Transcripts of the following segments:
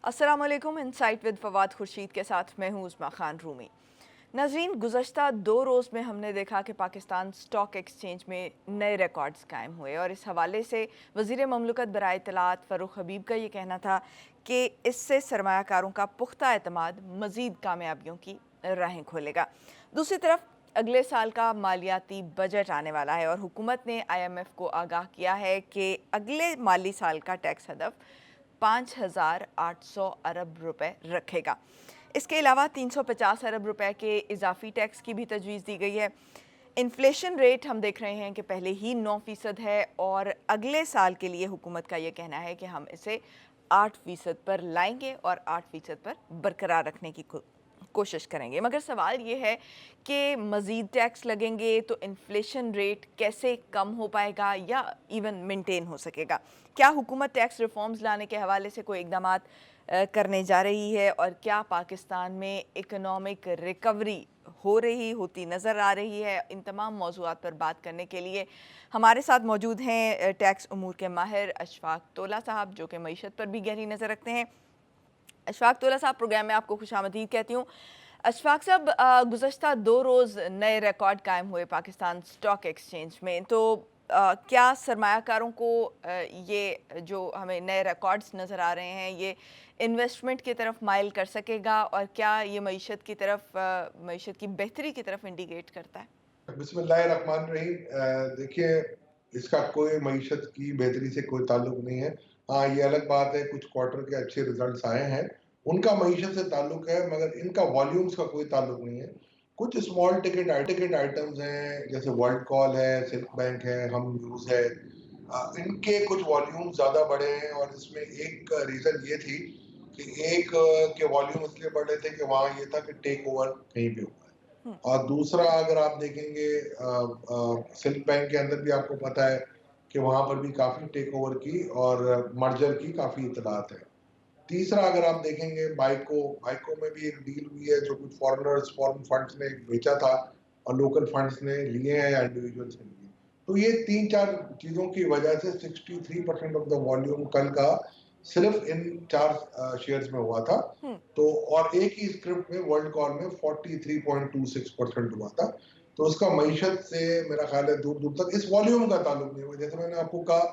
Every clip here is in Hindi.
अस्सलाम वालेकुम। इनसाइट विद फवाद खुर्शीद के साथ मैं हूँ उस्मा खान रूमी। नाज़रीन, गुज़श्ता 2 रोज़ में हमने देखा कि पाकिस्तान स्टॉक एक्सचेंज में नए रिकॉर्ड्स कायम हुए और इस हवाले से वज़ीर ममलकत बराए इत्तलात फ़ारूक हबीब का ये कहना था कि इससे सरमायाकारों का पुख्ता एतमाद मज़ीद कामयाबियों की राहें खोलेगा। दूसरी तरफ अगले साल का मालियाती बजट आने वाला है और हुकूमत ने IMF को आगाह किया है कि अगले माली साल का टैक्स हदफ 5,800 अरब रुपए रखेगा। इसके अलावा 350 अरब रुपए के इजाफी टैक्स की भी तजवीज़ दी गई है। इन्फ्लेशन रेट हम देख रहे हैं कि पहले ही 9% है और अगले साल के लिए हुकूमत का ये कहना है कि हम इसे 8% पर लाएंगे और 8% पर बरकरार रखने की कोशिश करेंगे। मगर सवाल ये है कि मज़ीद टैक्स लगेंगे तो इन्फ्लेशन रेट कैसे कम हो पाएगा या इवन मेंटेन हो सकेगा? क्या हुकूमत टैक्स रिफॉर्म्स लाने के हवाले से कोई इक़दामात करने जा रही है और क्या पाकिस्तान में इकनॉमिक रिकवरी हो रही होती नज़र आ रही है? इन तमाम मौज़ूआत पर बात करने के लिए हमारे साथ मौजूद हैं टैक्स उमूर के माहिर अशफाक तोला साहब, जो कि मईशत पर भी गहरी नज़र रखते हैं। अशफाक तोला साहब, प्रोग्राम में आपको खुशामदीद कहती हूँ। अशफाक साहब, गुज़श्ता 2 रोज़ नए रिकॉर्ड कायम हुए पाकिस्तान स्टॉक एक्सचेंज में, तो क्या सरमायाकारों को ये जो हमें नए रिकॉर्ड्स नज़र आ रहे हैं ये इन्वेस्टमेंट की तरफ माइल कर सकेगा और क्या ये मईशत की तरफ मईशत की बेहतरी की तरफ इंडिकेट करता है? बिस्मिल्लाहिर्रहमानिर्रहीम। देखिए, इसका कोई मईशत की बेहतरी से कोई ताल्लुक नहीं है। हाँ, ये अलग बात है कुछ क्वार्टर के अच्छे रिजल्ट्स आए हैं, उनका मईशत से ताल्लुक है, मगर इनका वॉल्यूम्स का कोई ताल्लुक नहीं है। कुछ स्मॉल टिकट आइटम्स हैं, जैसे वर्ल्ड कॉल है, सिल्क बैंक है, हम न्यूज़ है, इनके कुछ वॉल्यूम ज़्यादा बढ़े हैं और इसमें एक रीज़न ये थी कि एक के वॉल्यूम इसलिए बढ़ रहे थे कि वहाँ ये था कि टेक ओवर कहीं पे हुआ है। और दूसरा, अगर आप देखेंगे सिल्क बैंक के अंदर भी आपको पता है कि वहां पर भी काफी टेक ओवर की और मर्जर की काफी इतलात है। तीसरा, अगर आप देखेंगे बाइको में भी एक डील हुई है जो कुछ फॉरेन फंड्स ने बेचा था और लोकल फंड्स ने लिए हैं या इंडिविजुअल्स ने लिए। तो ये 3-4 चीजों की वजह से 63% ऑफ द वॉल्यूम कल का सिर्फ इन 4 शेयर्स में हुआ था। तो और एक ही स्क्रिप्ट में वर्ल्ड कॉल में 43.26% हुआ था। तो उसका मईशत से मेरा ख्याल है दूर दूर तक इस वॉल्यूम का ताल्लुक नहीं हुआ। जैसे मैंने आपको कहा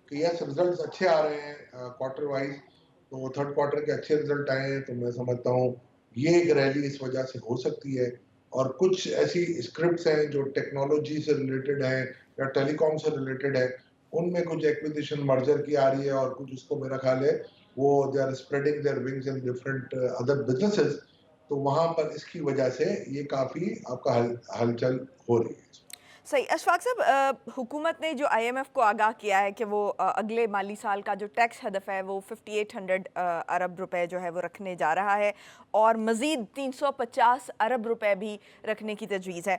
कि यस, रिजल्ट्स अच्छे आ रहे हैं क्वार्टर वाइज, तो थर्ड क्वार्टर के अच्छे रिजल्ट आए हैं, तो मैं समझता हूँ ये एक रैली इस वजह से हो सकती है। और कुछ ऐसी स्क्रिप्ट्स हैं जो टेक्नोलॉजी से रिलेटेड है या टेलीकॉम से रिलेटेड है, उनमें कुछ एक्विजिशन मर्जर की आ रही है और कुछ उसको मेरा ख्याल है वो they are spreading their wings in different other businesses. तो वहां पर इसकी वजह से ये काफी आपका हलचल हो रही है। सही। अशफाक साहब, हुकूमत ने जो IMF को आगाह किया है कि वो अगले माली साल का जो टैक्स हदफ है वो 5800 अरब रुपए जो है वो रखने जा रहा है और मज़ीद 350 अरब रुपए भी रखने की तजवीज़ है।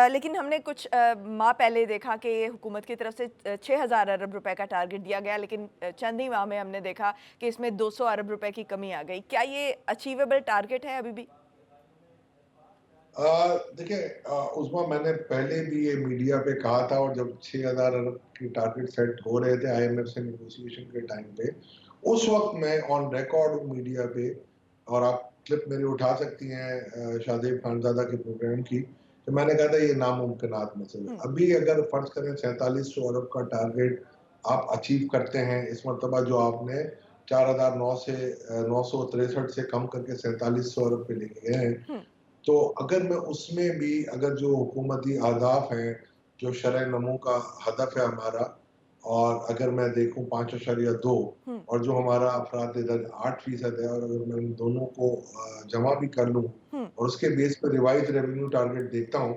लेकिन हमने कुछ माह पहले देखा कि हुकूमत की तरफ से 6000 अरब रुपए का टारगेट दिया गया, लेकिन चंद ही माह में हमने देखा कि इसमें 200 अरब रुपए की कमी आ गई। क्या ये अचीवेबल टारगेट है अभी भी? देखिए उस्मा, मैंने पहले भी ये मीडिया पे कहा था और जब 6000 अरब की टारगेट सेट हो रहे थे IMF से नेगोशिएशन के टाइम पे, उस वक्त मैं ऑन रिकॉर्ड हूँ मीडिया पे, और आप क्लिप मेरी उठा सकती हैं शादेब खानजादा के प्रोग्राम की, तो मैंने कहा था ये नामुमकिनात में से। अभी अगर फर्ज करें 4700 अरब का टारगेट आप अचीव करते हैं, इस मरतबा जो आपने 4009 से 963 से कम करके 4700 अरब पे लेके गए हैं, तो अगर मैं उसमें भी अगर जो हुकूमती अहदाफ हैं, जो शरह नमो का हदफ है हमारा, और अगर मैं देखूं 5.2 और जो हमारा अफराद दर 8% है, और अगर मैं इन दोनों को जमा भी कर लूं और उसके बेस पर रिवाइज रेवेन्यू टारगेट देखता हूं,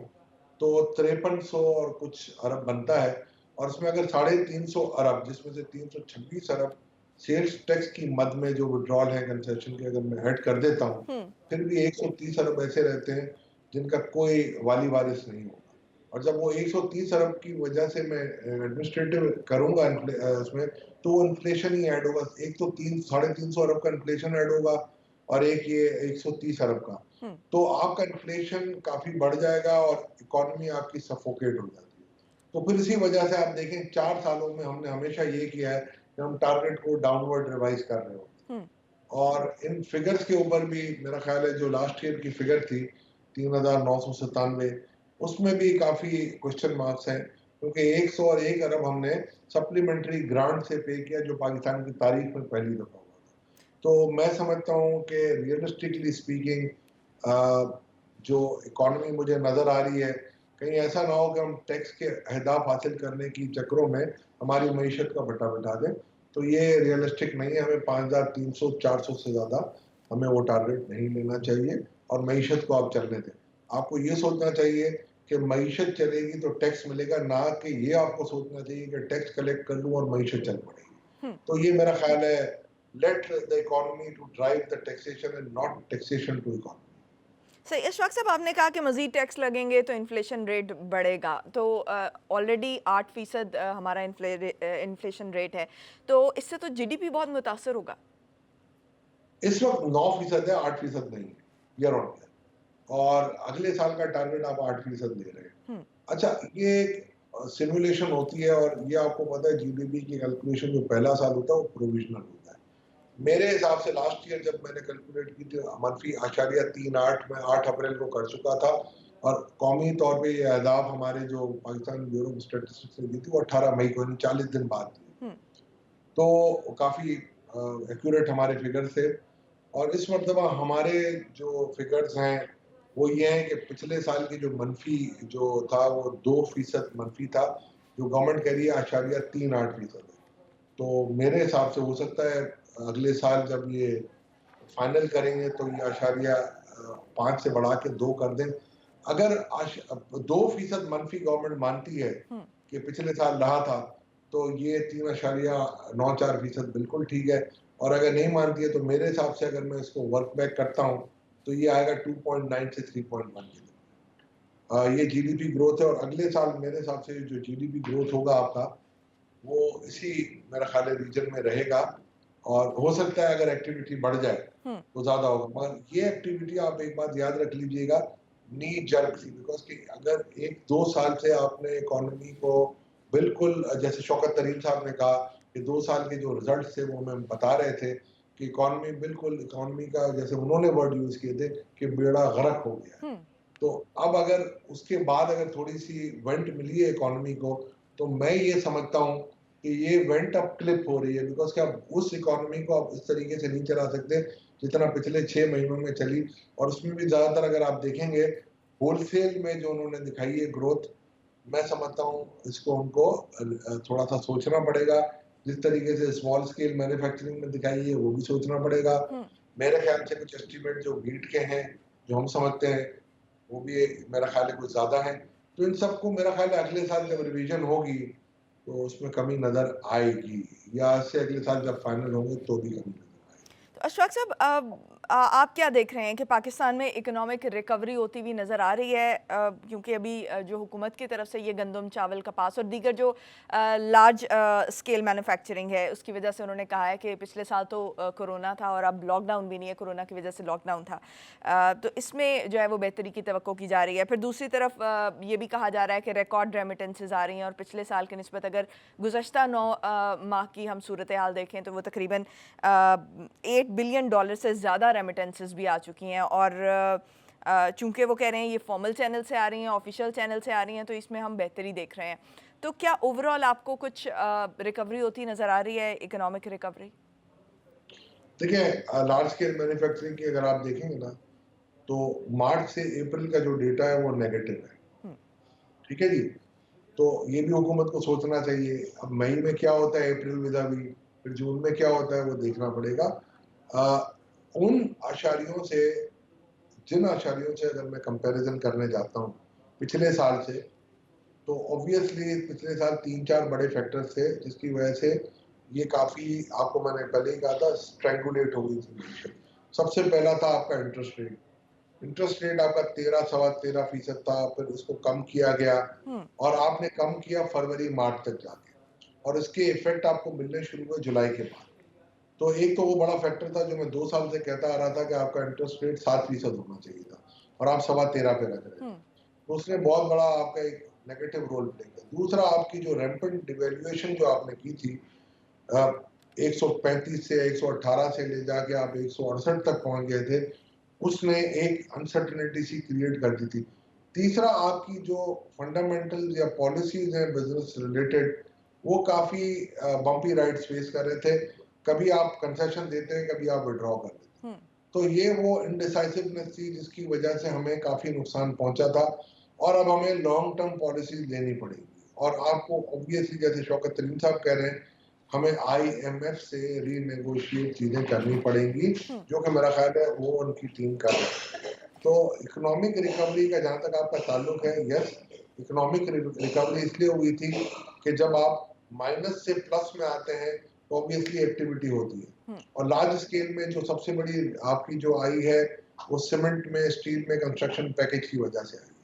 तो 5300 और कुछ अरब बनता है। और इसमें अगर 350 अरब, जिसमें से 326 अरब सेल्स टैक्स की मद में जो विड्रॉल है कंसेशन के, अगर मैं ऐड कर देता हूँ, फिर भी 130 अरब ऐसे रहते हैं जिनका कोई वाली वारिस नहीं होगा। और जब वो 130 अरब की वजह से मैं एडमिनिस्ट्रेटिव करूंगा उसमें, तो वो इन्फ्लेशन ही ऐड होगा। एक तो 300-350 अरब का इन्फ्लेशन ऐड होगा, और एक ये 130 अरब का, हम्म, तो आपका इन्फ्लेशन काफी बढ़ जाएगा और इकोनॉमी आपकी सफोकेट हो जाती है। तो फिर इसी वजह से आप देखें 4 सालों में हमने हमेशा ये किया है कि हम टारगेट को डाउनवर्ड रिवाइज कर रहे हो, हम्म, और इन फिगर्स के ऊपर भी मेरा ख्याल है जो लास्ट ईयर की फिगर थी 3,997, उसमें भी काफी क्वेश्चन मार्क्स हैं, क्योंकि 101 अरब हमने सप्लीमेंट्री ग्रांट से पे किया, जो पाकिस्तान की तारीख में पहली दफा हुआ था। तो मैं समझता हूँ कि रियलिस्टिकली स्पीकिंग जो इकोनॉमी मुझे नजर आ रही है, कहीं ऐसा ना हो कि हम टैक्स के अहदाफ हासिल करने की चक्करों में हमारी मीशत का बटा बिठा दें। तो ये रियलिस्टिक नहीं है, हमें 5,300 400 से ज़्यादा हमें वो टारगेट नहीं लेना चाहिए, और मीशत को आप चलने दें। आपको ये सोचना चाहिए कि मीशत चलेगी तो टैक्स मिलेगा, ना कि ये आपको सोचना चाहिए कि टैक्स कलेक्ट कर लूँ और मीशत चल पड़ेगी। हम्म। तो ये मेरा ख्याल है, let the economy to drive the taxation and not taxation to economy. सही, इशफाक साहब आपने कहा कि मज़ीद टैक्स लगेंगे तो इन्फ्लेशन रेट बढ़ेगा, तो ऑलरेडी 8% हमारा इन्फ्लेशन रेट है, तो इससे तो जीडीपी बहुत मुतासर होगा। इस वक्त 9% है, 8% नहीं है ईयर ऑन ईयर, और अगले साल का टारगेट आप 8% दे रहे हैं। हम्म, अच्छा, ये सिमुलेशन होती है, और ये आपको पता है जीडीपी की कैलकुलेशन जो पहला साल होता है वो प्रोविजनल होता है। मेरे हिसाब से लास्ट ईयर जब मैंने कैलकुलेट की थी, -3.8 में 8 अप्रैल को कर चुका था, और कौमी तौर पे ये अहदाफ हमारे जो पाकिस्तान ब्यूरो ऑफ स्टैटिस्टिक्स ने दी थी वो 18 मई को, यानी 40 दिन बाद दी। हम्म, तो काफी एक्यूरेट हमारे फिगर थे। और इस मरतबा हमारे जो फिगर्स हैं वो ये हैं कि पिछले साल की जो मनफी जो था वो 2% मनफी था, जो गवर्नमेंट कह रही है 3.8% है। तो मेरे हिसाब से हो सकता है अगले साल जब ये फाइनल करेंगे तो ये आशारिया 5 से बढ़ा के 2 कर दें। अगर 2% मनफी गवर्नमेंट मानती है हम्म, कि पिछले साल रहा था, तो ये 3.94% बिल्कुल ठीक है। और अगर नहीं मानती है तो मेरे हिसाब से अगर मैं इसको वर्क बैक करता हूँ तो ये आएगा 2.9 से 3.1 के लिए। ये जीडीपी ग्रोथ है, और अगले साल मेरे हिसाब से जो जीडीपी ग्रोथ होगा आपका, वो इसी मेरा ख्याल है रीजन में रहेगा। और हो सकता है अगर एक्टिविटी बढ़ जाए हम्म, तो ज्यादा होगा, मगर ये एक्टिविटी आप एक बात याद रख लीजिएगा, नी जर्क थी, बिकॉज कि अगर 1-2 साल से आपने इकोनॉमी को बिल्कुल, जैसे शौकत तरीन साहब ने कहा कि 2 साल के जो रिजल्ट थे वो हमें बता रहे थे कि इकोनॉमी बिल्कुल, इकोनॉमी का जैसे उन्होंने वर्ड यूज किए थे कि बेड़ा गर्क हो गया है। हम्म, तो अब अगर उसके बाद अगर थोड़ी सी वेंट मिली है इकोनॉमी को, तो मैं ये समझता हूँ कि ये वेंट अप क्लिप हो रही है, बिकॉज कि आप उस इकोनॉमी को आप इस तरीके से नहीं चला सकते जितना पिछले 6 महीनों में चली। और उसमें भी ज्यादातर अगर आप देखेंगे होलसेल में जो उन्होंने दिखाई है ग्रोथ, मैं समझता हूँ इसको उनको थोड़ा सा सोचना पड़ेगा। जिस तरीके से स्मॉल स्केल मैन्युफैक्चरिंग में दिखाई है वो भी सोचना पड़ेगा। हम्म। मेरे ख्याल से कुछ एस्टीमेट जो बीट के हैं, जो हम समझते हैं, वो भी मेरा ख्याल है कुछ ज्यादा है। तो इन सबको मेरा ख्याल है अगले साल जब रिवीजन होगी तो उसमें कमी नजर आएगी, या आज से अगले साल जब फाइनल होंगे तो भी कमी नजर आएगी। तो अशफाक साहब, आप क्या देख रहे हैं कि पाकिस्तान में इकोनॉमिक रिकवरी होती हुई नज़र आ रही है? क्योंकि अभी जो हुकूमत की तरफ से ये गंदम, चावल, कपास और दीगर जो लार्ज स्केल मैन्युफैक्चरिंग है उसकी वजह से उन्होंने कहा है कि पिछले साल तो कोरोना था और अब लॉकडाउन भी नहीं है, कोरोना की वजह से लॉकडाउन था, तो इसमें जो है वो बेहतरी की तवक्को की जा रही है। फिर दूसरी तरफ ये भी कहा जा रहा है कि रिकॉर्ड रेमिटेंसेज आ रही हैं, और पिछले साल की निस्बत अगर गुज़श्ता 9 माह की हम सूरत हाल देखें तो वो तकरीबन $8 बिलियन से ज़्यादा रेमिटेंसेस भी आ चुकी हैं। और चूंकि वो कह रहे हैं ये फॉर्मल चैनल से आ रही हैं, ऑफिशियल चैनल से आ रही हैं, तो इसमें हम बेहतरी देख रहे हैं। तो क्या ओवरऑल आपको कुछ रिकवरी होती नज़र आ रही है, इकोनॉमिक रिकवरी? देखिए, लार्ज स्केल मैन्युफैक्चरिंग की अगर आप देखेंगे ना, तो मार्च से अप्रैल का जो डेटा है वो नेगेटिव है। हम्म, ठीक है जी। तो ये भी हुकूमत को सोचना चाहिए, अब मई में क्या होता है, अप्रैल विदा भी, फिर जून में क्या होता है वो देखना पड़ेगा। उन आशारियों से, जिन आशारियों से अगर मैं कंपैरिजन करने जाता हूँ पिछले साल से, तो ऑब्वियसली पिछले साल 3-4 बड़े फैक्टर्स थे जिसकी वजह से ये काफी, आपको मैंने पहले ही कहा था, स्ट्रेंगुलेट हो गई थी। सबसे पहला था आपका इंटरेस्ट रेट। इंटरेस्ट रेट आपका 13, 13.25% था, फिर उसको कम किया गया, हम्म, और आपने कम किया फरवरी मार्च तक जाके, और इसके इफेक्ट आपको मिलने शुरू हुए जुलाई के बाद। तो एक तो वो बड़ा फैक्टर था जो मैं 2 साल से कहता आ रहा था कि आपका इंटरेस्ट रेट 7% होना चाहिए था और आप 13.25 पे रख रहे थे। हुँ, तो उसने बहुत बड़ा आपका एक नेगेटिव रोल प्ले किया। दूसरा आपकी जो रैंपेंट डिवैल्यूएशन जो आपने की थी, अ, 135 से 118 से ले जाके आप 168 तक पहुँच गए थे, उसने एक अनसर्टेनिटी सी क्रिएट कर दी थी। तीसरा आपकी जो फंडामेंटल्स या पॉलिसीज़ हैं बिज़नेस रिलेटेड, वो काफ़ी बम्पी राइड्स फेस कर रहे थे। कभी आप कंसेशन देते हैं, कभी आप विथड्रॉ कर देते हैं। हुँ, तो ये वो इनडिसाइसिवनेस थी जिसकी वजह से हमें काफ़ी नुकसान पहुँचा था और अब हमें लॉन्ग टर्म पॉलिसीज़ लेनी पड़ेगी। और आपको ऑब्वियसली जैसे शौकत तरीन साहब कह रहे हैं, हमें आईएमएफ से रीनेगोशिएट चीज़ें करनी पड़ेंगी, हुँ। जो कि मेरा ख़्याल है वो उनकी टीम कर रही है। तो इकोनॉमिक रिकवरी का जहाँ तक आपका ताल्लुक है, यस, इकोनॉमिक रिकवरी इसलिए हुई थी कि जब आप माइनस से प्लस में आते हैं, तो ऑब्वियसली एक्टिविटी होती है। हुँ, और लार्ज स्केल में जो सबसे बड़ी आपकी जो आई है, वो सीमेंट में, स्टील में कंस्ट्रक्शन पैकेज की वजह से आई है।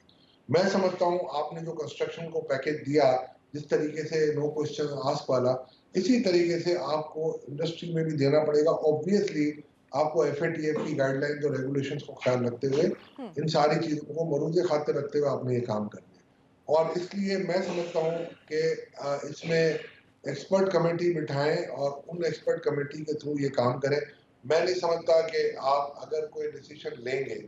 मैं समझता हूँ आपने जो कंस्ट्रक्शन को पैकेज दिया, जिस तरीके से नो क्वेश्चन आस्क वाला, इसी तरीके से आपको इंडस्ट्री में भी देना पड़ेगा। ऑब्वियसली आपको एफएटीएफ की गाइडलाइंस और रेगुलेशंस को ख्याल रखते हुए, हुँ। इन सारी चीज़ों को मरूज़े खातिर रखते हुए आपने ये काम करना है। और इसलिए मैं समझता हूँ कि इसमें एक्सपर्ट कमेटी बिठाएं और उन एक्सपर्ट कमेटी के थ्रू ये काम करें। मैं नहीं समझता कि आप अगर कोई डिसीजन लेंगे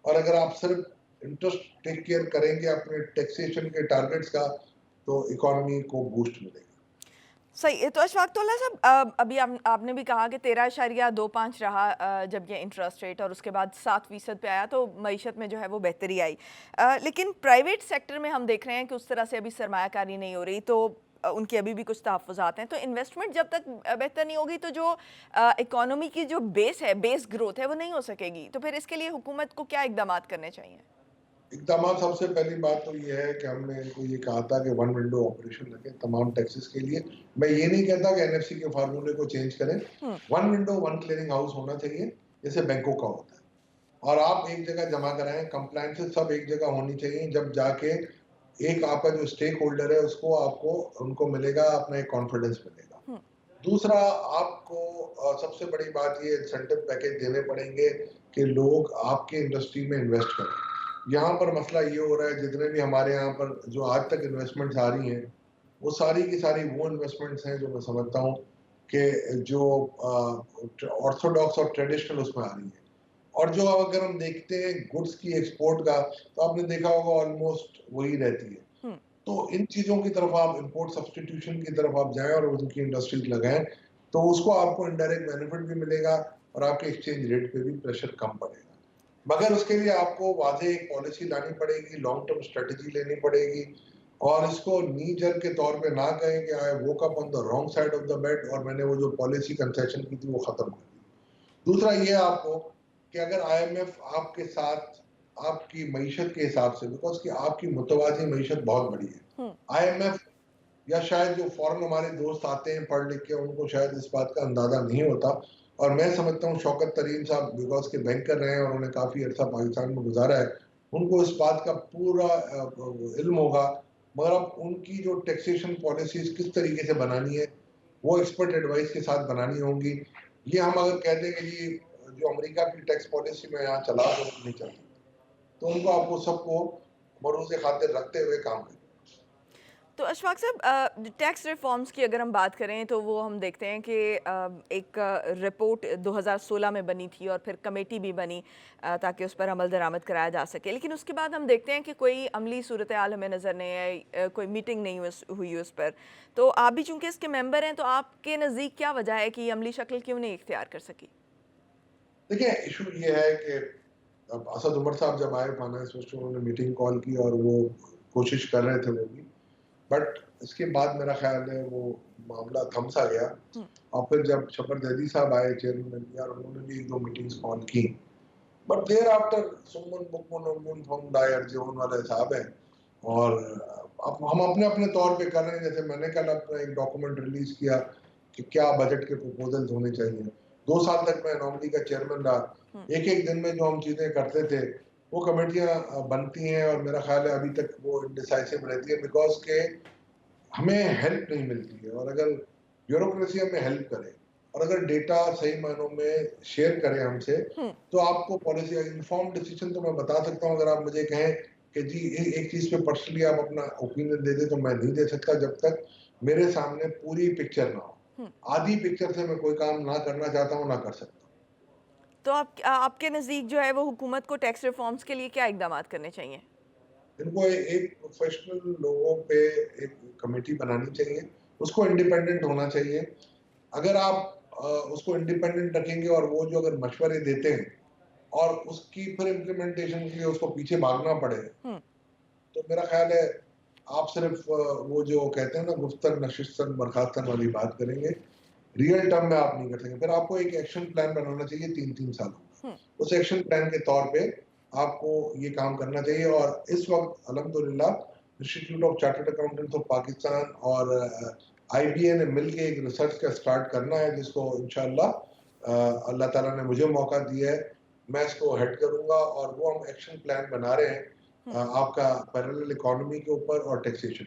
और अगर आप सिर्फ इंटरेस्ट टेक केयर करेंगे अपने टैक्सेशन के टारगेट्स का, तो इकोनॉमी को बूस्ट मिलेगा। सही है, तो अशफाक तौला साहब, अभी आपने भी कहा कि 13.25 रहा जब ये इंटरेस्ट रेट, और उसके बाद 7% पे आया तो मईशत में जो है वो बेहतरी आई। लेकिन प्राइवेट सेक्टर में हम देख रहे हैं कि उस तरह से अभी सरमायाकारी नहीं हो रही, तो उनके अभी भी कुछ तहफ़्फ़ुज़ात हैं। तो इन्वेस्टमेंट जब तक बेहतर नहीं होगी, तो जो इकॉनमी की जो बेस है, बेस ग्रोथ है, वो नहीं हो सकेगी। तो फिर इसके लिए हुकूमत को क्या इक़दामात करने चाहिए? इक़दामात, सबसे पहली बात तो ये है कि हमने इनको ये कहा था कि वन विंडो ऑपरेशन रखें तमाम टैक्सेस के लिए। मैं ये नहीं कहता कि एनएफसी के फार्मूले को चेंज करें। हुँ, one window one clearing house होना चाहिए, जैसे बैंकों का होता है। और आप एक जगह जमा कराएँ, कंप्लायंसेस सब एक जगह होनी चाहिए, जब जाके एक आपका जो स्टेक होल्डर है उसको आपको उनको मिलेगा, अपना एक कॉन्फिडेंस मिलेगा। हुँ, दूसरा आपको सबसे बड़ी बात ये इंसेंटिव पैकेज देने पड़ेंगे कि लोग आपके इंडस्ट्री में इन्वेस्ट करें। यहाँ पर मसला ये हो रहा है, जितने भी हमारे यहाँ पर जो आज तक इन्वेस्टमेंट्स आ रही हैं, वो सारी की सारी वो इन्वेस्टमेंट्स हैं जो मैं समझता हूँ कि जो ऑर्थोडॉक्स और ट्रेडिशनल उसमें आ रही हैं। और जो अगर हम देखते हैं गुड्स की एक्सपोर्ट का, तो आपने देखा होगा ऑलमोस्ट वही रहती है। हुँ। तो इन चीज़ों की तरफ आप इम्पोर्ट सब्स्टिट्यूशन की तरफ आप जाएँ और उनकी इंडस्ट्रीज़ लगाएँ, तो उसको आपको इनडायरेक्ट बेनिफिट भी मिलेगा और आपके एक्सचेंज रेट पे भी प्रेशर कम पड़ेगा। मगर उसके लिए आपको वाज़ेह एक पॉलिसी लानी पड़ेगी, लॉन्ग टर्म स्ट्रैटेजी लेनी पड़ेगी और इसको नी जर के तौर पे ना कहें कि I woke up on the wrong side of the bed और मैंने वो जो पॉलिसी कंसेशन की थी वो खत्म कर दी। दूसरा ये आपको कि अगर आईएमएफ आपके साथ आपकी मईशत के हिसाब से, बिकॉज़ कि आपकी मुतवाज़ी मईशत बहुत बड़ी है। हुँ, आईएमएफ या शायद जो फॉरेन हमारे दोस्त आते हैं पढ़ लिख के, उनको शायद इस बात का अंदाज़ा नहीं होता और मैं समझता हूँ शौकत तरीन साहब बिकॉज़ के बैंकर रहे हैं और उन्होंने काफ़ी अरसा पाकिस्तान में गुज़ारा है, उनको इस बात का पूरा इल्म होगा। मगर अब उनकी जो टैक्सेशन पॉलिसीज़ किस तरीके से बनानी है, वो एक्सपर्ट एडवाइस के साथ बनानी होंगी। ये हम अगर कह दें कि जी जो अमेरिका की टैक्स पॉलिसी मैं यहाँ चला रहा हूँ, नहीं चलती, तो उनको आपको सबको मरूज़ खातिर रखते हुए काम करना है। तो अशफाक साहब, टैक्स रिफॉर्म्स की अगर हम बात करें तो वो हम देखते हैं कि एक रिपोर्ट 2016 में बनी थी और फिर कमेटी भी बनी ताकि उस पर अमल दरामद कराया जा सके, लेकिन उसके बाद हम देखते हैं कि कोई अमली सूरत हाल हमें नज़र नहीं आई, कोई मीटिंग नहीं हुई उस पर। तो आप भी चूंकि इसके मेंबर हैं, तो आपके नज़दीक क्या वजह है कि ये अमली शक्ल क्यों नहीं इख्तियार कर सकी? देखिए, इशू ये है कि अब असद उमर साहब जब आए फाइनेंस मिनिस्टर, उन्होंने मीटिंग कॉल की और वो कोशिश कर रहे थे वो भी, बट इसके बाद मेरा ख्याल है वो मामला थम सा गया। हम्म, और फिर जब शफर जैदी साहब आए चेयरमैन एनपीआर, उन्होंने भी एक दो मीटिंग्स कॉल की, but there after Suman Buchman उमन फम दायर जो वाले साहब हैं। और अब हम अपने अपने तौर पे कर रहे हैं। जैसे मैंने कल अपना एक डॉक्यूमेंट रिलीज किया कि क्या बजट के प्रपोजल्स होने चाहिए। 2 साल तक मैं अनोमली का चेयरमैन रहा, हम्म, एक एक दिन में जो हम चीज़ें करते थे वो कमेटियां बनती हैं और मेरा ख्याल है अभी तक वो इंडिसाइसिव रहती है, बिकॉज के हमें हेल्प नहीं मिलती है। और अगर ब्यूरोक्रेसी हमें हेल्प करे और अगर डेटा सही मायनों में शेयर करें हमसे तो आपको पॉलिसी इन्फॉर्म डिसीजन तो मैं बता सकता हूँ। अगर आप मुझे कहें कि जी एक चीज पे पर्सनली आप अपना ओपिनियन दे दे तो मैं नहीं दे सकता जब तक मेरे सामने पूरी पिक्चर ना हो। आधी पिक्चर से मैं कोई काम ना करना चाहता हूँ ना कर सकता। तो आपके नज़दीक जो है वो हुकूमत को टैक्स रिफॉर्म्स के लिए क्या इकदाम करने चाहिए? इनको एक प्रोफेशनल लोगों पे एक कमेटी बनानी चाहिए, उसको इंडिपेंडेंट होना चाहिए। अगर आप उसको इंडिपेंडेंट रखेंगे और वो जो अगर मशवरे देते हैं और उसकी फिर इम्प्लीमेंटेशन के लिए उसको पीछे भागना पड़े तो मेरा ख्याल है आप सिर्फ वो जो कहते हैं ना गुफ्तन नशिस्तन बर्खास्तन वाली बात करेंगे, रियल टर्म में आप नहीं कर सकेंगे। फिर आपको एक एक्शन प्लान बनाना चाहिए 3-3 सालों का। उस एक्शन प्लान के तौर पे आपको ये काम करना चाहिए और इस वक्त अल्हम्दुलिल्लाह institute of chartered accountants of Pakistan और आईबीए ने मिलके एक रिसर्च का स्टार्ट करना है जिसको इंशाअल्लाह अल्लाह ताला ने मुझे मौका दिया है, मैं इसको हेड करूंगा और वो हम एक्शन प्लान बना रहे हैं आपका पैरेलल इकोनॉमी के ऊपर और टैक्सेशन।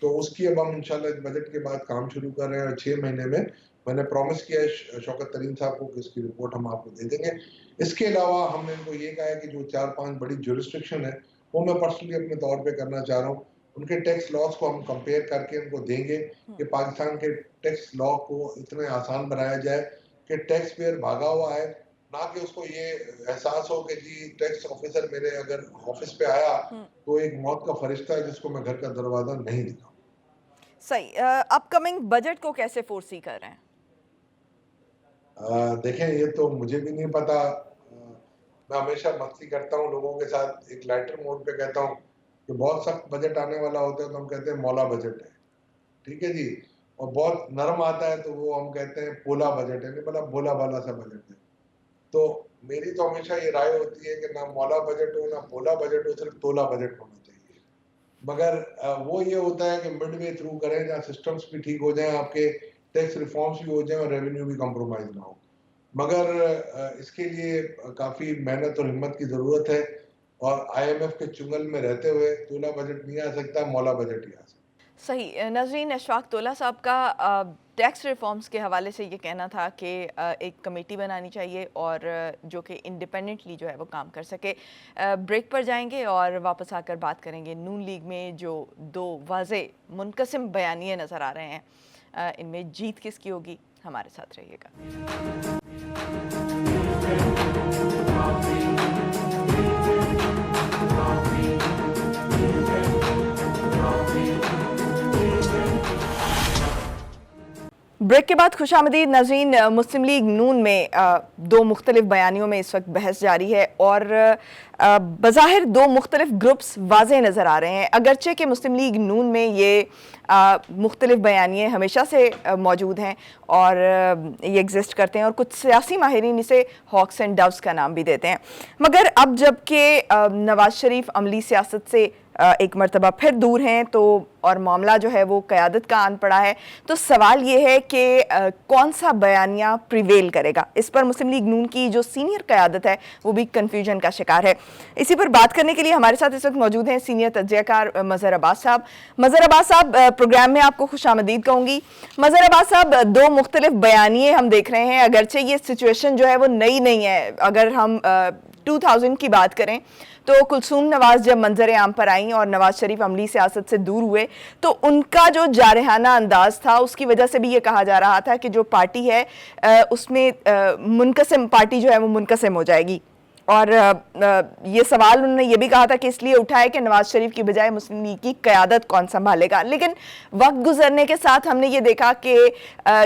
तो उसकी अब हम इंशाल्लाह इस बजट के बाद काम शुरू कर रहे हैं और 6 महीने में मैंने प्रॉमिस किया है शौकत तरीन साहब को कि इसकी रिपोर्ट हम आपको दे देंगे। इसके अलावा हमने इनको ये कहा है कि जो 4-5 बड़ी जुरिस्डिक्शन है वो मैं पर्सनली अपने तौर पे करना चाह रहा हूँ। उनके टैक्स लॉज को हम कंपेयर करके उनको देंगे कि पाकिस्तान के टैक्स लॉ को इतने आसान बनाया जाए कि टैक्स पेयर भागा हुआ है, ना कि उसको ये एहसास हो कि जी टैक्स ऑफिसर मेरे अगर ऑफिस पे आया तो एक मौत का फरिश्ता है जिसको मैं घर का दरवाजा नहीं दिखाऊं। सही। अपकमिंग बजट को कैसे फोरसी कर रहे हैं? देखें ये तो मुझे भी नहीं पता। मैं हमेशा मस्ती करता हूँ लोगों के साथ, एक लाइटर मोड पे कहता हूँ कि बहुत सख्त बजट आने वाला होता है तो हम कहते हैं मौला बजट है, ठीक है जी। और बहुत नरम आता है तो वो हम कहते हैं पोला बजट है, नहीं मतलब भोला भाला सा बजट है। तो मेरी तो हमेशा ये राय होती है कि ना मौला बजट हो ना पोला बजट हो, सिर्फ तोला बजट होना चाहिए। मगर वो ये होता है कि मिड वे थ्रू करें जहाँ सिस्टम्स भी ठीक हो जाएं, आपके टैक्स रिफॉर्म्स भी हो जाएं और रेवेन्यू भी कॉम्प्रोमाइज ना हो। मगर इसके लिए काफी मेहनत और हिम्मत की जरूरत है और आईएमएफ के चुंगल में रहते हुए तोला बजट नहीं आ सकता, मौला बजट ही आ सकता। सही। नजरीन, अशफाक तोला साहब का टैक्स रिफॉर्म्स के हवाले से ये कहना था कि एक कमेटी बनानी चाहिए और जो कि इंडिपेंडेंटली जो है वो काम कर सके। ब्रेक पर जाएंगे और वापस आकर बात करेंगे नून लीग में जो दो वाज़े मुनक़सिम बयानिए नज़र आ रहे हैं, इनमें जीत किसकी होगी। हमारे साथ रहिएगा। ब्रेक के बाद खुशामदीद नाज़रीन। मुस्लिम लीग नून में दो मुख्तलिफ बयानियों में इस वक्त बहस जारी है और बज़ाहिर दो मुख्तलिफ ग्रुप्स वाज़े नज़र आ रहे हैं। अगरचे कि मुस्लिम लीग नून में ये मुख्तलिफ बयानिए हमेशा से मौजूद हैं और ये एग्जिस्ट करते हैं और कुछ सियासी माहिरीन इसे हॉक्स एंड डव्स का नाम भी देते हैं। मगर अब जबकि नवाज शरीफ अमली सियासत से एक मरतबा फिर दूर हैं तो और मामला जो है वो क़यादत का आन पड़ा है, तो सवाल ये है कि कौन सा बयानिया प्रिवेल करेगा। इस पर मुस्लिम लीग नून की जो सीनियर क़यादत है वो भी कन्फ्यूजन का शिकार है। इसी पर बात करने के लिए हमारे साथ इस वक्त मौजूद हैं सीनियर तज्ज़ियाकार मज़हर अब्बास साहब। मज़हर अब्बास साहब, प्रोग्राम में आपको खुशामदीद कहूँगी। मज़हर अब्बास साहब, दो मुख्तलिफ बयानिए हम देख रहे हैं, अगरचे ये सिचुएशन जो है वो नई नहीं है। अगर हम 2000 की बात करें तो कुलसूम नवाज जब मंजर आम पर आई और नवाज शरीफ अमली सियासत से दूर हुए तो उनका जो जारहाना अंदाज था उसकी वजह से भी ये कहा जा रहा था कि जो पार्टी है उसमें मुनकसिम पार्टी जो है वो मुनकसिम हो जाएगी। और ये सवाल उन्होंने ये भी कहा था कि इसलिए उठा है कि नवाज शरीफ की बजाय मुस्लिम लीग की क़यादत कौन संभालेगा। लेकिन वक्त गुजरने के साथ हमने ये देखा कि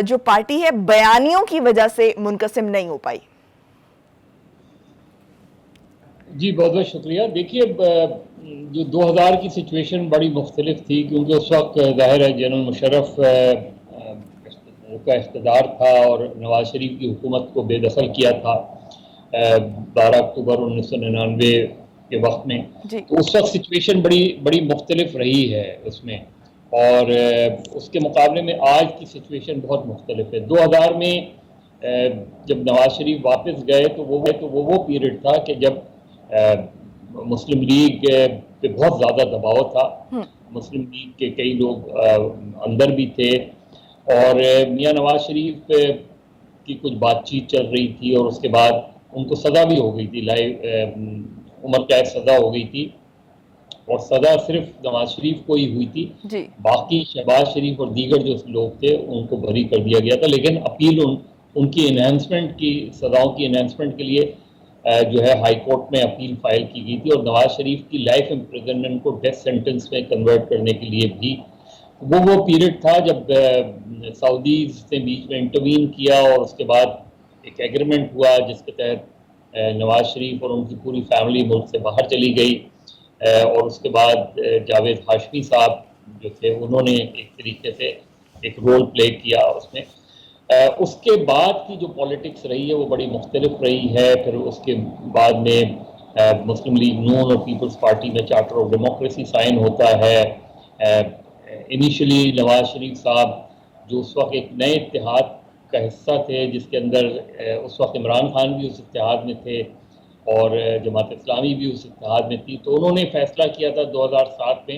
जो पार्टी है बयानियों की वजह से मुनकसिम नहीं हो पाई। जी बहुत बहुत शुक्रिया। देखिए जो 2000 की सिचुएशन बड़ी मुख्तलिफ थी क्योंकि उस वक्त ज़ाहिर है जनरल मुशर्रफ का इक़्तिदार था और नवाज शरीफ की हुकूमत को बेदखल किया था 12 अक्टूबर 1999 के वक्त में। तो उस वक्त सिचुएशन बड़ी मुख्तलिफ रही है उसमें और उसके मुकाबले में आज की सिचुएशन बहुत मुख्तलिफ है। 2000 में जब नवाज शरीफ वापस गए तो वो पीरियड था कि जब मुस्लिम लीग पे बहुत ज़्यादा दबाव था। मुस्लिम लीग के कई लोग अंदर भी थे और मियां नवाज शरीफ की कुछ बातचीत चल रही थी और उसके बाद उनको सज़ा भी हो गई थी, लाइव उम्र कैद सज़ा हो गई थी और सज़ा सिर्फ नवाज शरीफ को ही हुई थी। जी। बाकी शहबाज शरीफ और दीगर जो लोग थे उनको बरी कर दिया गया था, लेकिन अपील उनकी इन्हेंसमेंट की सज़ाओं की इन्हेंसमेंट के लिए जो है हाई कोर्ट में अपील फाइल की गई थी और नवाज शरीफ की लाइफ इम्प्रिजनमेंट को डेथ सेंटेंस में कन्वर्ट करने के लिए भी वो पीरियड था जब सऊदीज ने बीच में इंटरवीन किया और उसके बाद एक एग्रीमेंट हुआ जिसके तहत नवाज शरीफ और उनकी पूरी फैमिली मुल्क से बाहर चली गई और उसके बाद जावेद हाशमी साहब जो थे उन्होंने एक तरीके से एक रोल प्ले किया उसमें। उसके बाद की जो पॉलिटिक्स रही है वो बड़ी मुख्तलिफ रही है। फिर उसके बाद में मुस्लिम लीग नून और पीपल्स पार्टी में चार्टर ऑफ डेमोक्रेसी साइन होता है। इनिशियली नवाज शरीफ साहब जो उस वक्त एक नए इत्तेहाद का हिस्सा थे जिसके अंदर उस वक्त इमरान खान भी उस इत्तेहाद में थे और जमात इस्लामी भी उस इत्तेहाद में थी, तो उन्होंने फैसला किया था 2007 में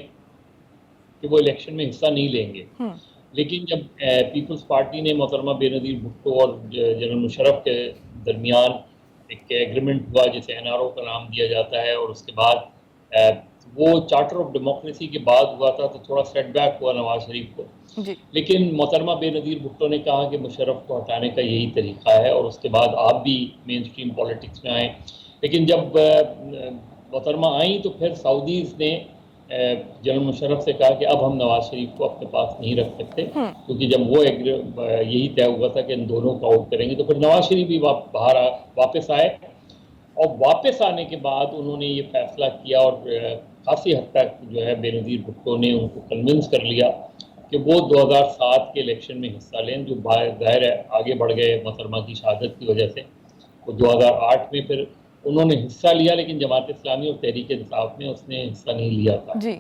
कि वो इलेक्शन में हिस्सा नहीं लेंगे। लेकिन जब पीपल्स पार्टी ने मोहतरमा बेनज़ीर भुट्टो और जनरल मुशर्रफ के दरमियान एक एग्रीमेंट हुआ जिसे NRO का नाम दिया जाता है और उसके बाद वो चार्टर ऑफ डेमोक्रेसी के बाद हुआ था, तो थोड़ा सेटबैक हुआ नवाज शरीफ को। जी। लेकिन मोहतरमा बेनज़ीर भुट्टो ने कहा कि मुशर्रफ को हटाने का यही तरीका है और उसके बाद आप भी मेन स्ट्रीम पॉलिटिक्स में आए। लेकिन जब मोहतरमा आई तो फिर सऊदीज़ ने जनरल मुशर्रफ से कहा कि अब हम नवाज शरीफ को अपने पास नहीं रख सकते, क्योंकि जब वो यही तय हुआ था कि इन दोनों को आउट करेंगे, तो फिर नवाज शरीफ भी वापस आए और वापस आने के बाद उन्होंने ये फैसला किया और काफ़ी हद तक जो है बेनज़ीर भुट्टो ने उनको कन्विंस कर लिया कि वो 2007 के इलेक्शन में हिस्सा लें, जो ज़ाहिर है आगे बढ़ गए मोहतरमा की शहादत की वजह से। वो 2008 में फिर उन्होंने हिस्सा लिया, लेकिन जमात इस्लामी और तहरीक इंसाफ में उसने हिस्सा नहीं लिया था। जी।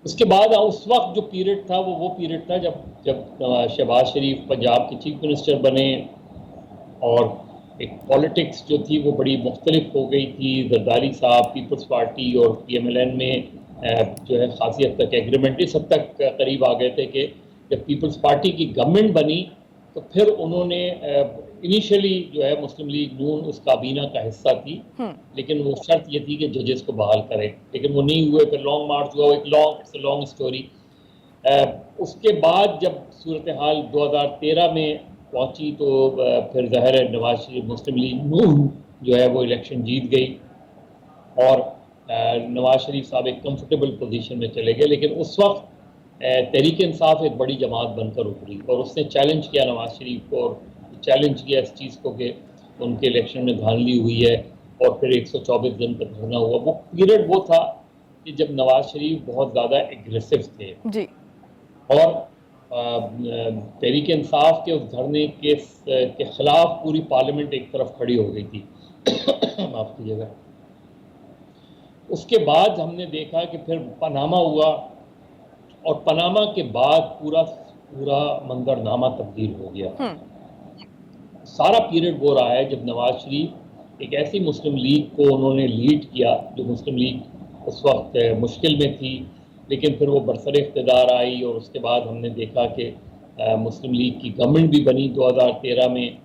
उसके बाद उस वक्त जो पीरियड था वो पीरियड था जब शहबाज शरीफ पंजाब के चीफ मिनिस्टर बने और एक पॉलिटिक्स जो थी वो बड़ी मुख्तलिफ हो गई थी। जरदारी साहब पीपल्स पार्टी और PMLN में जो है खासी हद तक एग्रीमेंट इस हद तक करीब आ गए थे कि जब पीपल्स पार्टी की गवर्नमेंट बनी तो फिर उन्होंने इनिशियली जो है मुस्लिम लीग नून उस काबीना का हिस्सा थी, लेकिन वो शर्त ये थी कि जजेस को बहाल करें, लेकिन वो नहीं हुए। फिर लॉन्ग मार्च हुआ, एक लॉन्ग स्टोरी। उसके बाद जब सूरत हाल 2013 में पहुंची तो फिर ज़ाहिर है नवाज शरीफ मुस्लिम लीग नून जो है वो इलेक्शन जीत गई और नवाज शरीफ साहब एक कंफर्टेबल पोजीशन में चले गए। लेकिन उस वक्त तहरीक इंसाफ एक बड़ी जमात बनकर उभरी और उसने चैलेंज किया नवाज शरीफ को और चैलेंज किया इस चीज़ को कि उनके इलेक्शन में धांधली हुई है और फिर 124 दिन तक धरना हुआ। वो पीरियड वो था कि जब नवाज शरीफ बहुत ज़्यादा एग्रेसिव थे जी। और तहरीक इंसाफ के उस धरने के खिलाफ पूरी पार्लियामेंट एक तरफ खड़ी हो गई थी। माफ़ कीजिएगा। उसके बाद हमने देखा कि फिर पनामा हुआ और पनामा के बाद पूरा मंजरनामा तब्दील हो गया। सारा पीरियड वो रहा है जब नवाज शरीफ एक ऐसी मुस्लिम लीग को उन्होंने लीड किया जो मुस्लिम लीग उस वक्त मुश्किल में थी, लेकिन फिर वो बरसर इक़्तिदार आई और उसके बाद हमने देखा कि मुस्लिम लीग की गवर्नमेंट भी बनी 2013 में।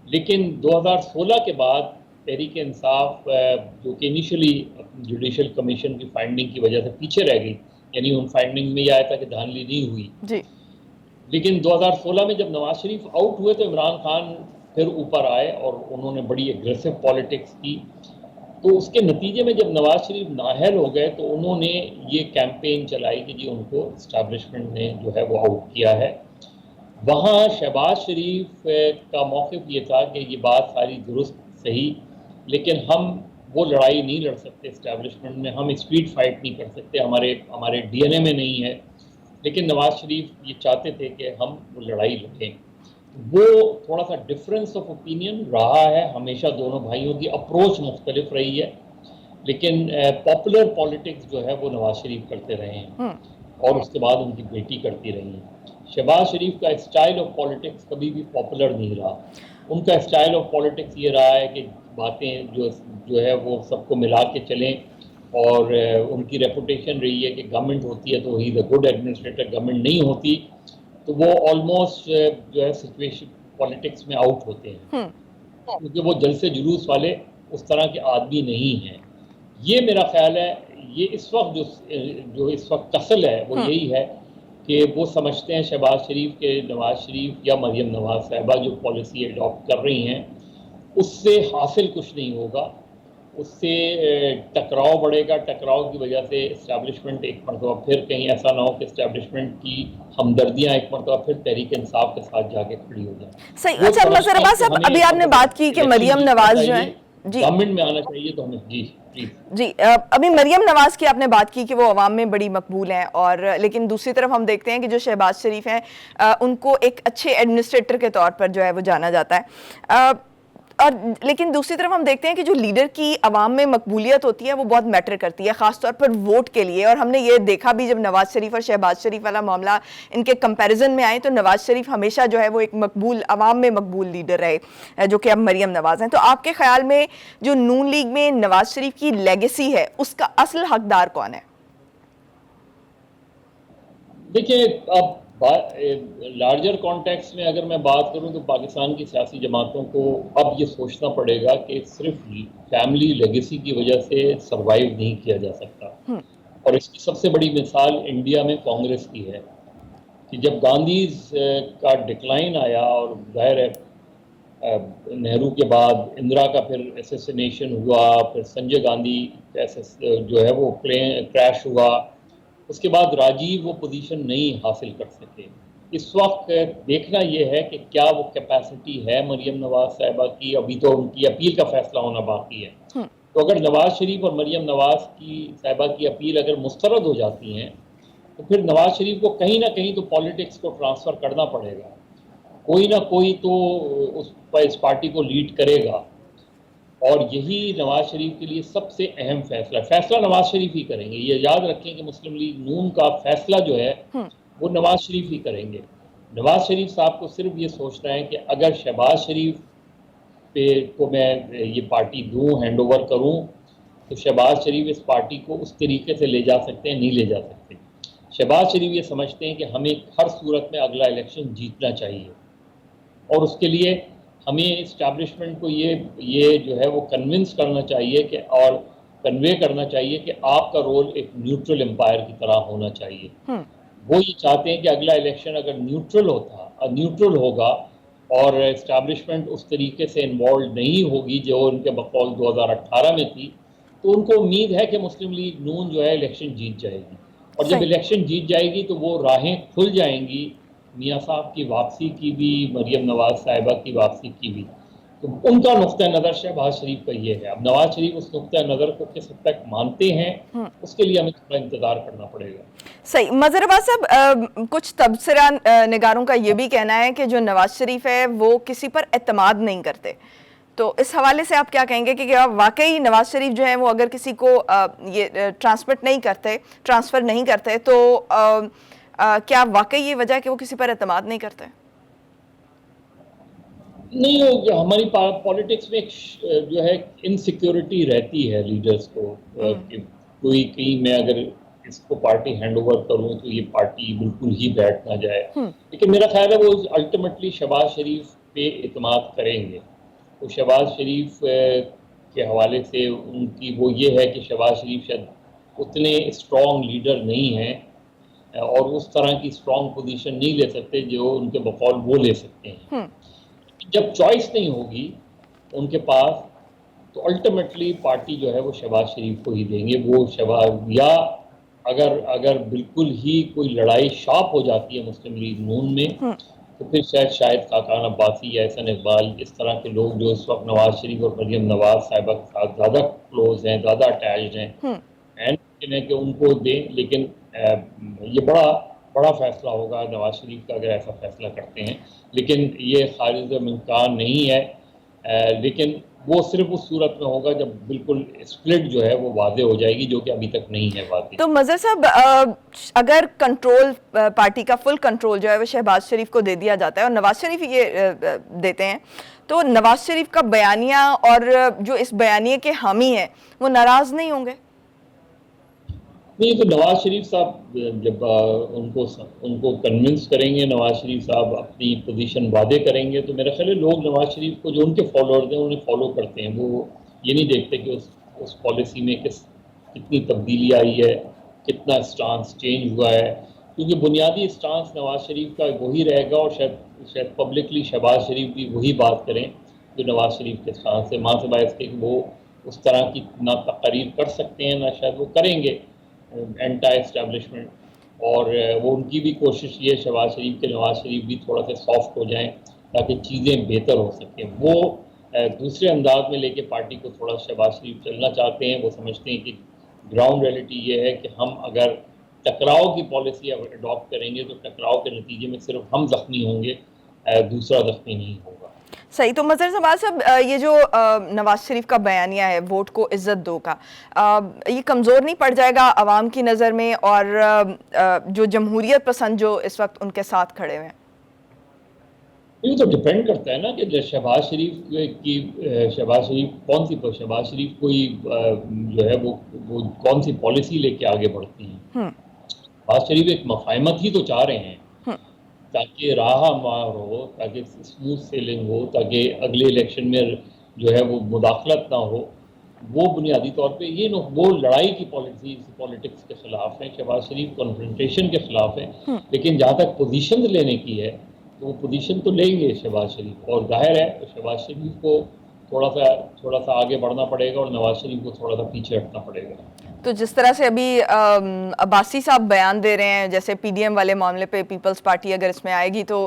लेकिन 2016 के बाद तहरीक इंसाफ जो कि इनिशियली जुडिशल कमीशन की फाइंडिंग की वजह से पीछे रह गई, यानी उन फाइंडिंग में यह आया था कि धांधली नहीं हुई जी। लेकिन 2016 में जब नवाज शरीफ आउट हुए तो इमरान खान फिर ऊपर आए और उन्होंने बड़ी एग्रेसिव पॉलिटिक्स की। तो उसके नतीजे में जब नवाज शरीफ नाअहल हो गए तो उन्होंने ये कैंपेन चलाई कि जी उनको इस्टेब्लिशमेंट ने जो है वो आउट किया है। वहाँ शहबाज शरीफ का मौक़िफ़ ये था कि ये बात सारी दुरुस्त सही, लेकिन हम वो लड़ाई नहीं लड़ सकते इस्टेब्लिशमेंट में, हम स्ट्रीट फाइट नहीं कर सकते, हमारे DNA में नहीं है। लेकिन नवाज शरीफ ये चाहते थे कि हम वो लड़ाई लड़ें। वो थोड़ा सा डिफरेंस ऑफ ओपिनियन रहा है हमेशा, दोनों भाइयों की अप्रोच मुख्तलिफ रही है, लेकिन पॉपुलर पॉलिटिक्स जो है वो नवाज शरीफ करते रहे हैं और उसके बाद उनकी बेटी करती रही है। शहबाज शरीफ का स्टाइल ऑफ पॉलिटिक्स कभी भी पॉपुलर नहीं रहा। उनका स्टाइल ऑफ पॉलिटिक्स ये रहा है कि बातें जो है वो सबको मिला के चलें और उनकी रेपुटेशन रही है कि गवर्नमेंट होती है तो ही द गुड एडमिनिस्ट्रेटर, गवर्नमेंट नहीं होती तो वो ऑलमोस्ट जो है पॉलिटिक्स में आउट होते हैं, क्योंकि वो जलसे जुलूस वाले उस तरह के आदमी नहीं हैं। ये मेरा ख्याल है, ये इस वक्त जो इस वक्त कसल है वो यही है कि वो समझते हैं शहबाज शरीफ के नवाज शरीफ या मरियम नवाज साहिबा जो पॉलिसी अडॉप्ट कर रही हैं उससे हासिल कुछ नहीं होगा, उससे टकराव बढ़ेगा। टकराव की वजह से इस्टेब्लिशमेंट एक मरतबा फिर कहीं ऐसा ना हो कि इस्टेब्लिशमेंट की हमदर्दियाँ एक मरतबा फिर तहरीक इंसाफ के साथ जाके खड़ी हो जाए। सही। अच्छा मजहर अब्बास साहब, अभी आपने बात की कि मरियम नवाज जो है जी गवर्नमेंट में आना चाहिए, तो हमें जी जी अभी मरियम नवाज की आपने बात की कि वो अवाम में बड़ी मकबूल हैं, और लेकिन दूसरी तरफ हम देखते हैं कि जो शहबाज शरीफ हैं उनको एक अच्छे एडमिनिस्ट्रेटर के तौर पर जो है वो जाना जाता है, और लेकिन दूसरी तरफ हम देखते हैं कि जो लीडर की अवाम में मकबूलियत होती है वो बहुत मैटर करती है, ख़ासतौर पर वोट के लिए। और हमने ये देखा भी जब नवाज शरीफ और शहबाज शरीफ वाला मामला इनके कंपैरिजन में आए तो नवाज शरीफ हमेशा जो है वो एक मकबूल, अवाम में मकबूल लीडर रहे, जो कि अब मरियम नवाज हैं। तो आपके ख्याल में जो नून लीग में नवाज शरीफ की लेगेसी है उसका असल हकदार कौन है? देखिए, अब लार्जर कॉन्टेक्स्ट में अगर मैं बात करूं तो पाकिस्तान की सियासी जमातों को अब ये सोचना पड़ेगा कि सिर्फ फैमिली लेगेसी की वजह से सरवाइव नहीं किया जा सकता। और इसकी सबसे बड़ी मिसाल इंडिया में कांग्रेस की है कि जब गांधी का डिक्लाइन आया और जाहिर है नेहरू के बाद इंदिरा का फिर एसेसिनेशन हुआ, फिर संजय गांधी जो है वो प्लेन क्रैश हुआ, उसके बाद राजीव वो पोजीशन नहीं हासिल कर सके। इस वक्त देखना यह है कि क्या वो कैपेसिटी है मरियम नवाज साहिबा की। अभी तो उनकी अपील का फैसला होना बाकी है। तो अगर नवाज शरीफ और मरियम नवाज की साहिबा की अपील अगर मुस्तरद हो जाती हैं तो फिर नवाज शरीफ को कहीं ना कहीं तो पॉलिटिक्स को ट्रांसफ़र करना पड़ेगा। कोई ना कोई तो इस पार्टी को लीड करेगा, और यही नवाज शरीफ के लिए सबसे अहम फैसला नवाज शरीफ ही करेंगे। ये याद रखें कि मुस्लिम लीग नून का फैसला जो है वो नवाज शरीफ ही करेंगे। नवाज शरीफ साहब को सिर्फ ये सोचना है कि अगर शहबाज शरीफ पे को मैं ये पार्टी दूँ, हैंड ओवर करूँ, तो शहबाज शरीफ इस पार्टी को उस तरीके से ले जा सकते हैं, नहीं ले जा सकते। शहबाज शरीफ ये समझते हैं कि हमें हर सूरत में अगला इलेक्शन जीतना चाहिए, और उसके लिए हमें इस्टेब्लिशमेंट को ये जो है वो कन्विंस करना चाहिए कि और कन्वे करना चाहिए कि आपका रोल एक न्यूट्रल एम्पायर की तरह होना चाहिए। वो ये चाहते हैं कि अगला इलेक्शन अगर न्यूट्रल होगा और इस्टेब्लिशमेंट उस तरीके से इन्वॉल्व नहीं होगी जो उनके बकौल 2018 में थी, तो उनको उम्मीद है कि मुस्लिम लीग नून जो है इलेक्शन जीत जाएगी। और जब इलेक्शन जीत जाएगी तो वो राहें खुल जाएंगी मियाँ साहब की वापसी की भी, मरियम नवाज साहिबा की वापसी की भी। तो उनका नुक्ता नज़र शहबाज शरीफ का ये है। अब नवाज शरीफ उस नुक्ता नज़र को किस हद तक मानते हैं उसके लिए हमें थोड़ा इंतजार करना पड़ेगा। सही। मजहर अब्बास साहब, कुछ तबसरा निगारों का ये भी कहना है कि जो नवाज शरीफ है वो किसी पर एतमाद नहीं करते, तो इस हवाले से आप क्या कहेंगे कि क्या वाकई नवाज शरीफ जो है वो अगर किसी को ये ट्रांसफ़र नहीं करते तो क्या वाकई ये वजह है कि वो किसी पर एतमाद नहीं करते? नहीं, हमारी पॉलिटिक्स में जो है इनसिक्योरिटी रहती है लीडर्स को कि कोई कहीं मैं अगर इसको पार्टी हैंड ओवर करूं तो ये पार्टी बिल्कुल ही बैठ ना जाए। लेकिन मेरा ख्याल है वो अल्टीमेटली शहबाज शरीफ पे एतमाद करेंगे। तो शहबाज शरीफ के हवाले से उनकी वो ये है कि शहबाज शरीफ शायद उतने स्ट्रॉन्ग लीडर नहीं हैं और उस तरह की स्ट्रॉन्ग पोजीशन नहीं ले सकते जो उनके बकौल वो ले सकते हैं। जब चॉइस नहीं होगी उनके पास तो अल्टीमेटली पार्टी जो है वो शहबाज शरीफ को ही देंगे। वो शहबाज, या अगर बिल्कुल ही कोई लड़ाई शार्प हो जाती है मुस्लिम लीग नून में तो फिर शायद खाकान अब्बासी या एहसन इकबाल, इस तरह के लोग जो इस वक्त नवाज शरीफ और मरियम नवाज साहिबा के साथ ज़्यादा क्लोज हैं, ज़्यादा अटैच्ड हैं, एंड कि उनको दें। लेकिन ये बड़ा फैसला होगा नवाज शरीफ का अगर ऐसा फैसला करते हैं, लेकिन ये खारिज इम्कान नहीं है। लेकिन वो सिर्फ उस सूरत में होगा जब बिल्कुल स्प्लिट जो है वो वादे हो जाएगी, जो कि अभी तक नहीं है वादे। तो मजहर साहब, अगर कंट्रोल, पार्टी का फुल कंट्रोल जो है वो शहबाज शरीफ को दे दिया जाता है और नवाज शरीफ ये देते हैं, तो नवाज शरीफ का बयानिया और जो इस बयानिए के हामी हैं वो नाराज नहीं होंगे? नहीं, तो नवाज शरीफ साहब जब उनको कन्विंस करेंगे, नवाज शरीफ साहब अपनी पोजीशन वादे करेंगे, तो मेरा ख्याल है लोग नवाज शरीफ को, जो उनके फॉलोअर्स हैं, उन्हें फॉलो करते हैं। वो ये नहीं देखते कि उस पॉलिसी में कितनी तब्दीली आई है, कितना स्टांस चेंज हुआ है, क्योंकि बुनियादी स्टांस नवाज शरीफ का वही रहेगा, और शायद पब्लिकली शहबाज शरीफ भी वही बात करें जो नवाज शरीफ के स्टांस है। मां से बायस के वो उस तरह की ना तकरीर कर सकते हैं, ना शायद वो करेंगे एंटी एस्टेब्लिशमेंट। और वो उनकी भी कोशिश ये शहबाज शरीफ के, नवाज शरीफ भी थोड़ा सा सॉफ्ट हो जाएं ताकि चीज़ें बेहतर हो सकें। वो दूसरे अंदाज में लेके पार्टी को थोड़ा शहबाज शरीफ चलना चाहते हैं। वो समझते हैं कि ग्राउंड रियलिटी ये है कि हम अगर टकराव की पॉलिसी अडॉप्ट करेंगे तो टकराव के नतीजे में सिर्फ हम जख्मी होंगे, दूसरा जख्मी नहीं होगा। सही। तो मजहर जमाल साहब, ये जो नवाज शरीफ का बयानिया है वोट को इज्जत दो का, ये कमज़ोर नहीं पड़ जाएगा आवाम की नज़र में, और जो जमहूरियत पसंद जो इस वक्त उनके साथ खड़े हुए हैं? ये तो डिपेंड करता है ना कि शहबाज शरीफ कौन सी, शहबाज शरीफ कोई जो है वो कौन सी पॉलिसी लेके आगे बढ़ती हैं। शहबाज शरीफ एक मफाहमत ही तो चाह रहे हैं, ताकि राह मार हो, ताकि स्मूथ सेलिंग हो, ताकि अगले इलेक्शन में जो है वो मुदाखलत ना हो। वो बुनियादी तौर पे ये वो लड़ाई की पॉलिटिक्स के खिलाफ है, शहबाज शरीफ कॉन्फ्रेंटेशन के खिलाफ है। लेकिन जहाँ तक पोजीशन लेने की है तो वो पोजीशन तो लेंगे शहबाज शरीफ, और जाहिर है तो शहबाज शरीफ को थोड़ा सा आगे बढ़ना पड़ेगा और नवाज शरीफ को थोड़ा सा पीछे हटना पड़ेगा। तो जिस तरह से अभी अब्बासी साहब बयान दे रहे हैं, जैसे पीडीएम वाले मामले पे पीपल्स पार्टी अगर इसमें आएगी तो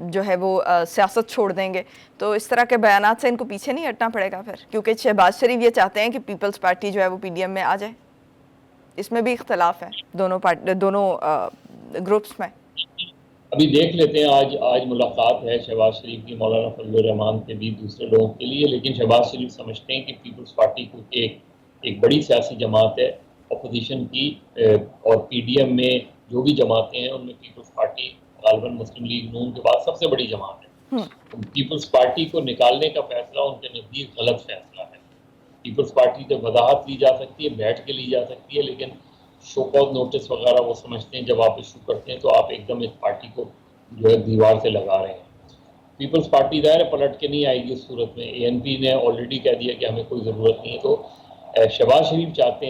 जो है वो सियासत छोड़ देंगे, तो इस तरह के बयानात से इनको पीछे नहीं हटना पड़ेगा फिर? क्योंकि शहबाज शरीफ ये चाहते हैं कि पीपल्स पार्टी जो है वो पीडीएम में आ जाए। इसमें भी इख्तलाफ है दोनों ग्रुप्स में। अभी देख लेते हैं, आज मुलाकात है शहबाज शरीफ की मौलाना फजल रहमान के भी दूसरे लोगों के लिए, लेकिन शहबाज शरीफ समझते हैं कि पीपल्स पार्टी को एक बड़ी सियासी जमात है अपोजिशन की, और पीडीएम में जो भी जमातें हैं उनमें पीपल्स पार्टी गालिबन मुस्लिम लीग नून के बाद सबसे बड़ी जमात है। तो पीपल्स पार्टी को निकालने का फैसला उनके नज़दीक गलत फैसला है। पीपल्स पार्टी से वजाहत ली जा सकती है, बैठ के ली जा सकती है, लेकिन शो कॉज नोटिस वगैरह वो समझते हैं जब आप इशू करते हैं तो आप एकदम इस पार्टी को जो है दीवार से लगा रहे हैं। पीपल्स पार्टी दायरे पलट के नहीं आएगी उस सूरत में। एएनपी ने ऑलरेडी कह दिया कि हमें कोई ज़रूरत नहीं है। तो शहबाज शरीफ चाहते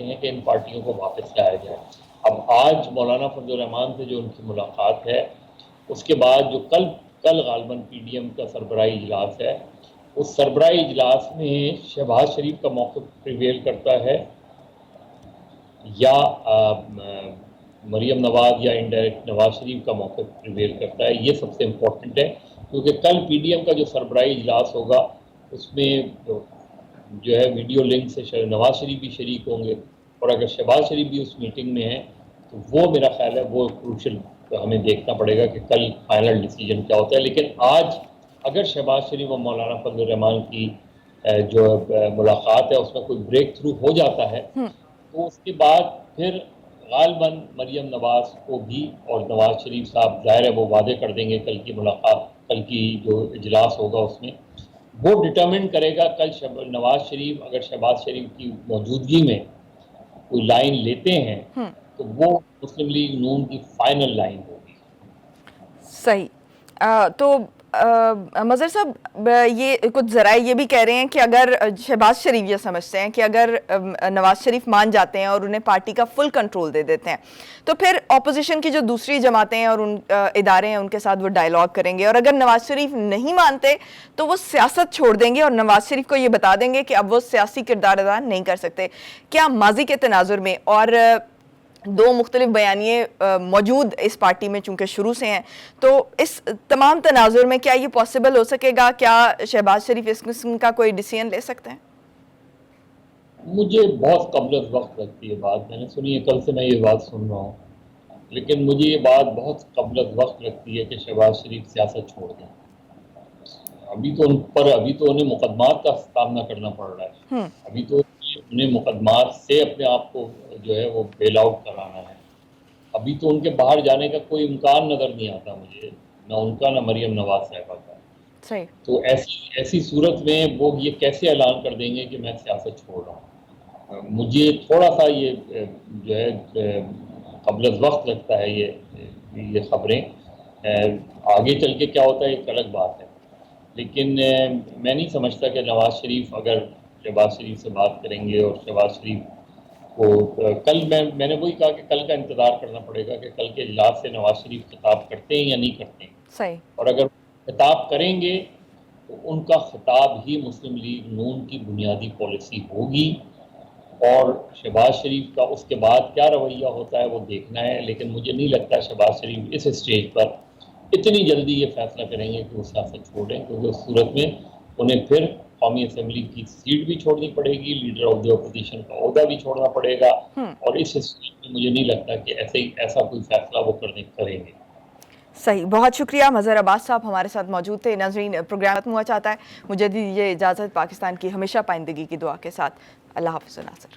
हैं कि इन पार्टियों को वापस लाया जाए। अब आज मौलाना फजल रहमान से जो उनकी मुलाकात है, उसके बाद जो कल गालिबन पीडीएम का सरबराही इजलास है, उस सरबराही इजलास में शहबाज शरीफ का मौक़िफ़ प्रिवेल करता है या मरियम नवाज या इनडायरेक्ट नवाज शरीफ का मौक़िफ़ प्रिवेल करता है। ये सबसे इम्पोर्टेंट है, क्योंकि कल पीडीएम का जो सरबराही इजलास होगा उसमें जो है वीडियो लिंक से नवाज शरीफ भी शरीक होंगे, और अगर शहबाज शरीफ भी उस मीटिंग में है तो वो मेरा ख्याल है वो क्रूशल, तो हमें देखना पड़ेगा कि कल फाइनल डिसीजन क्या होता है। लेकिन आज अगर शहबाज शरीफ और मौलाना फजल रहमान की जो मुलाकात है उसमें कोई ब्रेक थ्रू हो जाता है, तो उसके बाद फिर गालिबन मरियम नवाज को भी और नवाज शरीफ साहब ज़ाहिर है वो वादे कर देंगे कल की मुलाकात, कल की जो इजलास होगा उसमें वो डिटरमिन करेगा कल नवाज शरीफ अगर शहबाज शरीफ की मौजूदगी में कोई लाइन लेते हैं तो वो मुस्लिम लीग नून की फाइनल लाइन होगी। सही। तो मज़हर साहब, ये कुछ ज़राए ये भी कह रहे हैं कि अगर शहबाज शरीफ ये समझते हैं कि अगर नवाज शरीफ मान जाते हैं और उन्हें पार्टी का फुल कंट्रोल दे देते हैं तो फिर ऑपोजिशन की जो दूसरी जमातें हैं और उन इदारे हैं उनके साथ वो डायलॉग करेंगे, और अगर नवाज शरीफ नहीं मानते तो वो सियासत छोड़ देंगे और नवाज शरीफ को ये बता देंगे कि अब वो सियासी किरदार अदा नहीं कर सकते। क्या माजी के तनाजुर में और दो मुख्तलिफ बयानिए मौजूद इस पार्टी में चूंकि शुरू से हैं, तो इस तमाम तनाजुर में क्या ये पॉसिबल हो सकेगा? क्या शहबाज शरीफ इस किस्म का कोई डिसीजन ले सकते हैं? मुझे बहुत कबल वक्त लगती है बात, मैंने सुनी है, कल से मैं ये बात सुन रहा हूँ, लेकिन मुझे ये बात बहुत कबल वक्त लगती है कि शहबाज शरीफ सियासत छोड़ दें। अभी तो उन्हें मुकदमात का सामना करना पड़ रहा है। अभी तो उन्हें मुकदमात से अपने आप को जो है वो बेल आउट कराना है। अभी तो उनके बाहर जाने का कोई इम्कान नज़र नहीं आता मुझे, ना उनका ना मरियम नवाज साहिबा का। सही। तो ऐसी सूरत में वो ये कैसे ऐलान कर देंगे कि मैं सियासत छोड़ रहा हूँ? मुझे थोड़ा सा ये जो है क़ब्ल वक्त लगता है ये खबरें। आगे चल के क्या होता है एक अलग बात है, लेकिन मैं नहीं समझता कि नवाज़ शरीफ अगर शहबाज शरीफ से बात करेंगे और शहबाज शरीफ को कल मैंने वही कहा कि कल का इंतज़ार करना पड़ेगा कि कल के इजलास से नवाज़ शरीफ खिताब करते हैं या नहीं करते हैं। सही। और अगर खिताब करेंगे तो उनका खिताब ही मुस्लिम लीग नून की बुनियादी पॉलिसी होगी, और शहबाज शरीफ का उसके बाद क्या रवैया होता है वो देखना है। लेकिन मुझे नहीं लगता शहबाज शरीफ इस स्टेज पर इतनी जल्दी ये फैसला करेंगे कि वो सियासत छोड़ें, क्योंकि उस सूरत में उन्हें फिर कौमी असम्बली की सीट भी छोड़नी पड़ेगी, लीडर ऑफ द अपोजिशन का ओहदा भी छोड़ना पड़ेगा, और इस स्टेज में मुझे नहीं लगता कि ऐसा कोई फैसला वो करेंगे। सही, बहुत शुक्रिया मज़हर अब्बास साहब हमारे साथ मौजूद थे। नाज़रीन, प्रोग्राम खत्म हुआ चाहता है, मुझे दीजिए इजाज़त। पाकिस्तान की हमेशा पाइंदगी की दुआ के साथ, अल्लाह हाफ़िज़ नासिर।